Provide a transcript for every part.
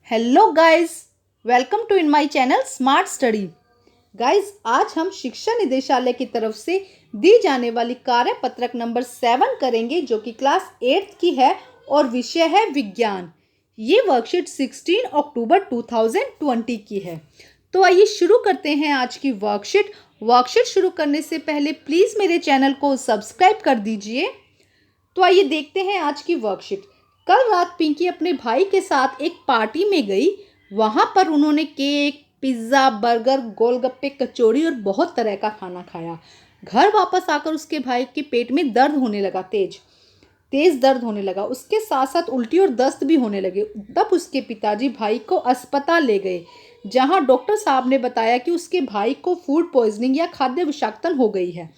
Hello guys, welcome to in my channel smart study. Guys, आज हम शिक्षा निदेशालय की तरफ से दी जाने वाली कार्य पत्रक नंबर 7 करेंगे, जो कि क्लास 8 की है और विषय है विज्ञान। ये वर्कशीट 16 अक्टूबर 2020 की है। तो आइए शुरू करते हैं आज की वर्कशीट शुरू करने से पहले प्लीज़ मेरे चैनल को सब्सक्राइब कर दीजिए। तो आइए देखते हैं आज की वर्कशीट। कल रात पिंकी अपने भाई के साथ एक पार्टी में गई। वहां पर उन्होंने केक, पिज्ज़ा, बर्गर, गोलगप्पे, कचौड़ी और बहुत तरह का खाना खाया। घर वापस आकर उसके भाई के पेट में दर्द होने लगा, तेज तेज दर्द होने लगा। उसके साथ साथ उल्टी और दस्त भी होने लगे। तब उसके पिताजी भाई को अस्पताल ले गए, जहां डॉक्टर साहब ने बताया कि उसके भाई को फूड पॉइजनिंग या खाद्य विषाक्तन हो गई है।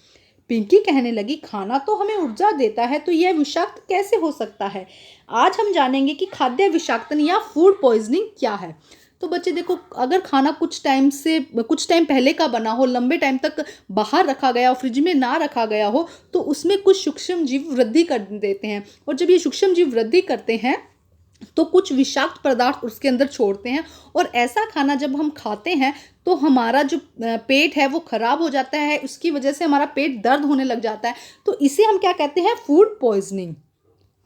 पिंकी कहने लगी, खाना तो हमें ऊर्जा देता है, तो यह विषाक्त कैसे हो सकता है। आज हम जानेंगे कि खाद्य विषाक्तन या फूड पॉइजनिंग क्या है। तो बच्चे देखो, अगर खाना कुछ टाइम पहले का बना हो, लंबे टाइम तक बाहर रखा गया हो, फ्रिज में ना रखा गया हो, तो उसमें कुछ सूक्ष्म जीव वृद्धि कर देते हैं। और जब ये सूक्ष्म जीव वृद्धि करते हैं तो कुछ विषाक्त पदार्थ उसके अंदर छोड़ते हैं। और ऐसा खाना जब हम खाते हैं तो हमारा जो पेट है वो खराब हो जाता है। उसकी वजह से हमारा पेट दर्द होने लग जाता है। तो इसे हम क्या कहते हैं? Food poisoning.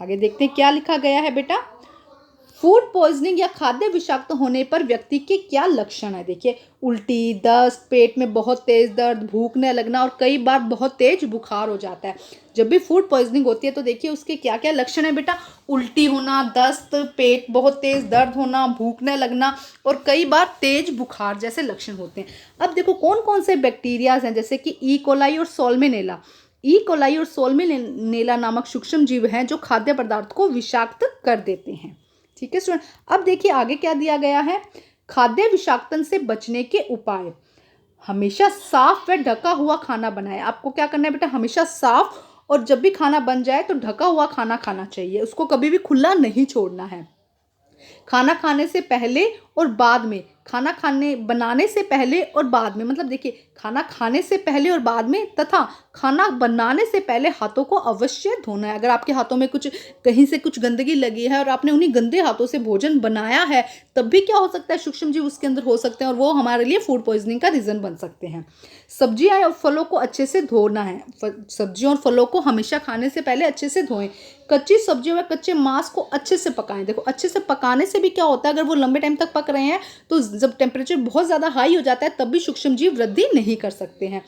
आगे देखते हैं क्या लिखा गया है बेटा। फूड पॉइजनिंग या खाद्य विषाक्त होने पर व्यक्ति के क्या लक्षण है। देखिए, उल्टी, दस्त, पेट में बहुत तेज दर्द, भूख न लगना और कई बार बहुत तेज बुखार हो जाता है। जब भी फूड पॉइजनिंग होती है तो देखिए उसके क्या क्या लक्षण है बेटा। उल्टी होना, दस्त, पेट बहुत तेज दर्द होना, भूख न लगना और कई बार तेज बुखार जैसे लक्षण होते हैं। अब देखो कौन कौन से बैक्टीरियाज हैं, जैसे कि ई कोलाई और सोल्मेनेला। ई कोलाई और सोल्मेनेला नामक सूक्ष्म जीव हैं जो खाद्य पदार्थ को विषाक्त कर देते हैं। ठीक है स्टूडेंट, अब देखिए आगे क्या दिया गया है। खाद्य विषाक्तन से बचने के उपाय। हमेशा साफ व ढका हुआ खाना बनाएं। आपको क्या करना है बेटा? हमेशा साफ, और जब भी खाना बन जाए तो ढका हुआ खाना खाना चाहिए, उसको कभी भी खुला नहीं छोड़ना है। खाना खाने से पहले और बाद में, खाना खाने बनाने से पहले और बाद में, मतलब देखिए खाना खाने से पहले और बाद में तथा खाना बनाने से पहले हाथों को अवश्य धोना है। अगर आपके हाथों में कहीं से कुछ गंदगी लगी है और आपने उन्हीं गंदे हाथों से भोजन बनाया है, तब भी क्या हो सकता है? सूक्ष्म जीव उसके अंदर हो सकते हैं और वो हमारे लिए फूड पॉइजनिंग का रीजन बन सकते हैं। सब्जियां और फलों को अच्छे से धोना है। सब्जियों और फलों को हमेशा खाने से पहले अच्छे से धोएं। कच्ची सब्जियों व कच्चे मांस को अच्छे से पकाएं। देखो, अच्छे से पकाने से भी क्या होता है, अगर वो लंबे टाइम तक पक रहे हैं तो जब टेम्परेचर बहुत ज़्यादा हाई हो जाता है तब भी सूक्ष्म जीव वृद्धि नहीं कर सकते हैं।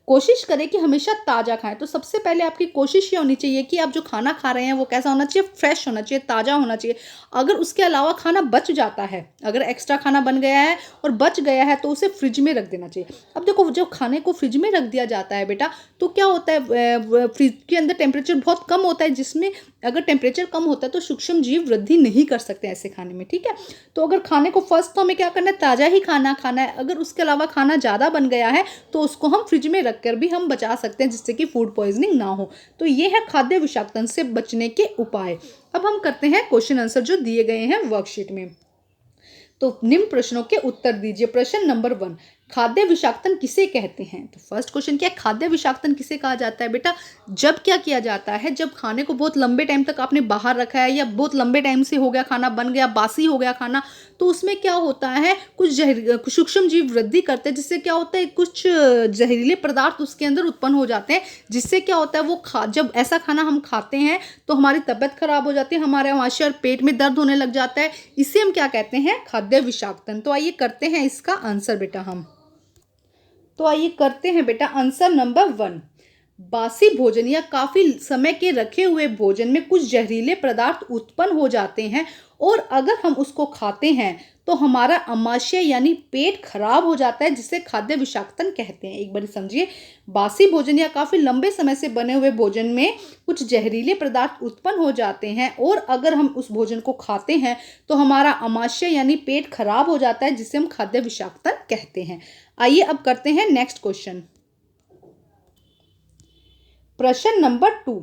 कोशिश करें कि हमेशा ताज़ा खाएं। तो सबसे पहले आपकी कोशिश ये होनी चाहिए कि आप जो खाना खा रहे हैं वो कैसा होना चाहिए? फ्रेश होना चाहिए, ताज़ा होना चाहिए। अगर उसके अलावा खाना बच जाता है, अगर एक्स्ट्रा खाना बन गया है और बच गया है, तो उसे फ्रिज में रख देना चाहिए। अब देखो, जब खाने को फ्रिज में रख दिया जाता है बेटा, तो क्या होता है, फ्रिज के अंदर टेम्परेचर बहुत कम होता है, जिसमें अगर टेम्परेचर कम होता है तो सूक्ष्म जीव वृद्धि नहीं कर सकते ऐसे खाने में। ठीक है, तो अगर खाने को फर्स्ट तो हमें क्या करना है? ताज़ा ही खाना खाना है। अगर उसके अलावा खाना ज़्यादा बन गया है तो उसको हम फ्रिज में रख कर भी हम बचा सकते हैं, जिससे कि फूड पॉइजनिंग ना हो। तो ये है खाद्य विषाक्तन से बचने के उपाय। अब हम करते हैं क्वेश्चन आंसर जो दिए गए हैं वर्कशीट में। तो निम्न प्रश्नों के उत्तर दीजिए। प्रश्न नंबर 1, खाद्य विषाक्तन किसे कहते हैं? तो फर्स्ट क्वेश्चन क्या है? खाद्य विषाक्तन किसे कहा जाता है बेटा? जब क्या किया जाता है, जब खाने को बहुत लंबे टाइम तक आपने बाहर रखा है या बहुत लंबे टाइम से हो गया, खाना बन गया, बासी हो गया खाना, तो उसमें क्या होता है, कुछ सूक्ष्म जीव वृद्धि करते हैं, जिससे क्या होता है, कुछ जहरीले पदार्थ उसके अंदर उत्पन्न हो जाते हैं, जिससे क्या होता है, जब ऐसा खाना हम खाते हैं तो हमारी तबीयत खराब हो जाती है, हमारे आमाशय और पेट में दर्द होने लग जाता है। इसे हम क्या कहते हैं? खाद्य विषाक्तन। तो आइए करते हैं इसका आंसर बेटा हम। तो आइए करते हैं बेटा आंसर नंबर 1। बासी भोजन या काफी समय के रखे हुए भोजन में कुछ जहरीले पदार्थ उत्पन्न हो जाते हैं, और अगर हम उसको खाते हैं तो हमारा आमाशय यानी पेट खराब हो जाता है, जिसे खाद्य विषाक्तन कहते हैं। एक बार समझिए, बासी भोजन या काफी लंबे समय से बने हुए भोजन में कुछ जहरीले पदार्थ उत्पन्न हो जाते हैं, और अगर हम उस भोजन को खाते हैं तो हमारा आमाशय यानी पेट खराब हो जाता है, जिसे हम खाद्य विषाक्तन कहते हैं। आइए अब करते हैं नेक्स्ट क्वेश्चन। प्रश्न नंबर 2,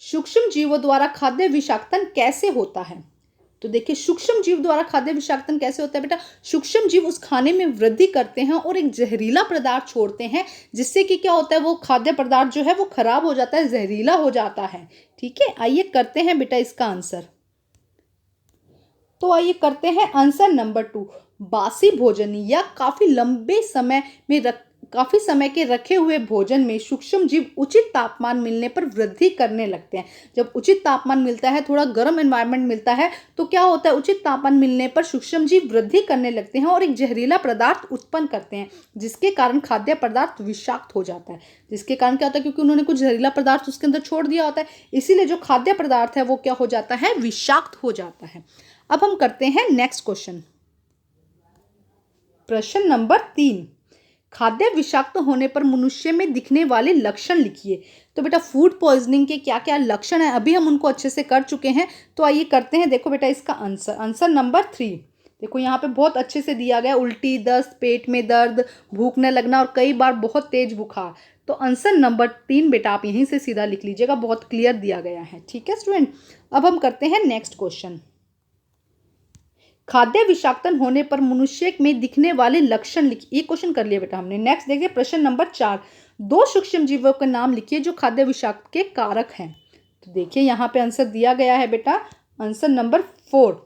सूक्ष्म जीवों द्वारा खाद्य विषाक्तन कैसे होता है? तो देखिए, सूक्ष्म जीव द्वारा खाद्य विषाक्तन कैसे होता है बेटा? सूक्ष्म जीव उस खाने में वृद्धि करते हैं और एक जहरीला पदार्थ छोड़ते हैं, जिससे कि क्या होता है, वो खाद्य पदार्थ जो है वो खराब हो जाता है, जहरीला हो जाता है। ठीक है, आइए करते हैं बेटा इसका आंसर। तो आइए करते हैं आंसर नंबर 2। बासी भोजन या काफी समय के रखे हुए भोजन में सूक्ष्म जीव उचित तापमान मिलने पर वृद्धि करने लगते हैं। जब उचित तापमान मिलता है, थोड़ा गर्म एनवायरनमेंट मिलता है, तो क्या होता है, उचित तापमान मिलने पर सूक्ष्म जीव वृद्धि करने लगते हैं और एक जहरीला पदार्थ उत्पन्न करते हैं, जिसके कारण खाद्य पदार्थ विषाक्त हो जाता है। जिसके कारण क्या होता है, क्योंकि उन्होंने कुछ जहरीला पदार्थ उसके अंदर छोड़ दिया होता है, इसीलिए जो खाद्य पदार्थ है वो क्या हो जाता है, विषाक्त हो जाता है। अब हम करते हैं नेक्स्ट क्वेश्चन। प्रश्न नंबर 3, खाद्य विषाक्त होने पर मनुष्य में दिखने वाले लक्षण लिखिए। तो बेटा फूड पॉइजनिंग के क्या क्या लक्षण है, अभी हम उनको अच्छे से कर चुके हैं, तो आइए करते हैं। देखो बेटा इसका आंसर नंबर 3 देखो यहाँ पे बहुत अच्छे से दिया गया, उल्टी, दस्त, पेट में दर्द, भूखने लगना और कई बार बहुत तेज बुखार। तो आंसर नंबर 3 बेटा आप यहीं से सीधा लिख लीजिएगा, बहुत क्लियर दिया गया है। ठीक है स्टूडेंट, अब हम करते हैं नेक्स्ट क्वेश्चन। खाद्य विषाक्तन होने पर मनुष्य में दिखने वाले लक्षण लिखिए। ये क्वेश्चन कर लिया बेटा हमने। नेक्स्ट देखिए प्रश्न नंबर 4, 2 सूक्ष्म जीवों के नाम लिखिए जो खाद्य विषाक्त के कारक हैं। तो देखिए यहाँ पे आंसर दिया गया है बेटा, आंसर नंबर 4,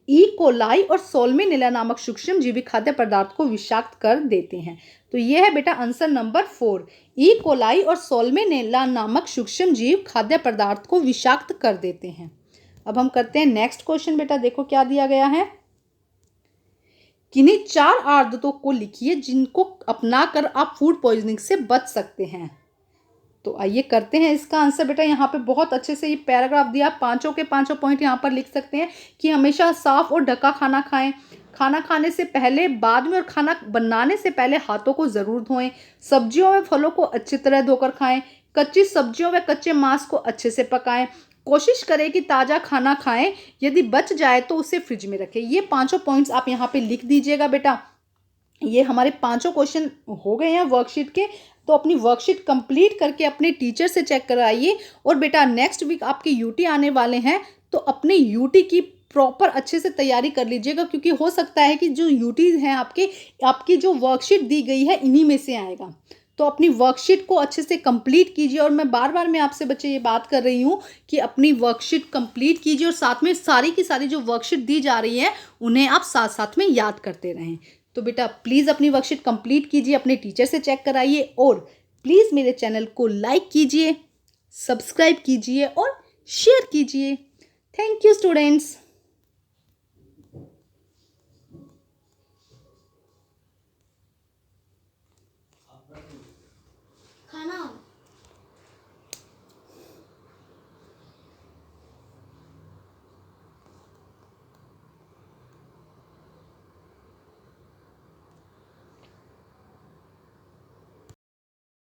ई कोलाई और सोल्मिनेला नामक सूक्ष्म जीवी खाद्य पदार्थ को विषाक्त कर देते हैं। तो ये है बेटा आंसर नंबर 4, ई कोलाई और सोल्मिनेला नामक सूक्ष्म जीव खाद्य पदार्थ को विषाक्त कर देते हैं। अब हम करते हैं नेक्स्ट क्वेश्चन। बेटा देखो क्या दिया गया है, किन्हीं 4 आदतों को लिखिए जिनको अपनाकर आप फूड पॉइजनिंग से बच सकते हैं। तो आइए करते हैं इसका आंसर। बेटा यहाँ पे बहुत अच्छे से ये पैराग्राफ दिया, पांचों के पांचों पॉइंट यहाँ पर लिख सकते हैं कि हमेशा साफ और ढका खाना खाएं, खाना खाने से पहले, बाद में और खाना बनाने से पहले हाथों को जरूर धोएं, सब्जियों व फलों को अच्छी तरह धोकर खाएं, कच्ची सब्जियों व कच्चे मांस को अच्छे से पकाएं, कोशिश करें कि ताज़ा खाना खाएं, यदि बच जाए तो उसे फ्रिज में रखें। ये पांचों पॉइंट्स आप यहाँ पे लिख दीजिएगा बेटा। ये हमारे पांचों क्वेश्चन हो गए हैं वर्कशीट के। तो अपनी वर्कशीट कंप्लीट करके अपने टीचर से चेक कराइए। और बेटा नेक्स्ट वीक आपके यूटी आने वाले हैं, तो अपने यूटी की प्रॉपर अच्छे से तैयारी कर लीजिएगा, क्योंकि हो सकता है कि जो यूटी हैं आपकी जो वर्कशीट दी गई है इन्हीं में से आएगा। तो अपनी वर्कशीट को अच्छे से कंप्लीट कीजिए। और मैं बार बार मैं आपसे बच्चे ये बात कर रही हूँ कि अपनी वर्कशीट कंप्लीट कीजिए और साथ में सारी की सारी जो वर्कशीट दी जा रही है उन्हें आप साथ साथ में याद करते रहें। तो बेटा प्लीज़ अपनी वर्कशीट कंप्लीट कीजिए, अपने टीचर से चेक कराइए और प्लीज़ मेरे चैनल को लाइक कीजिए, सब्सक्राइब कीजिए और शेयर कीजिए। Thank you students.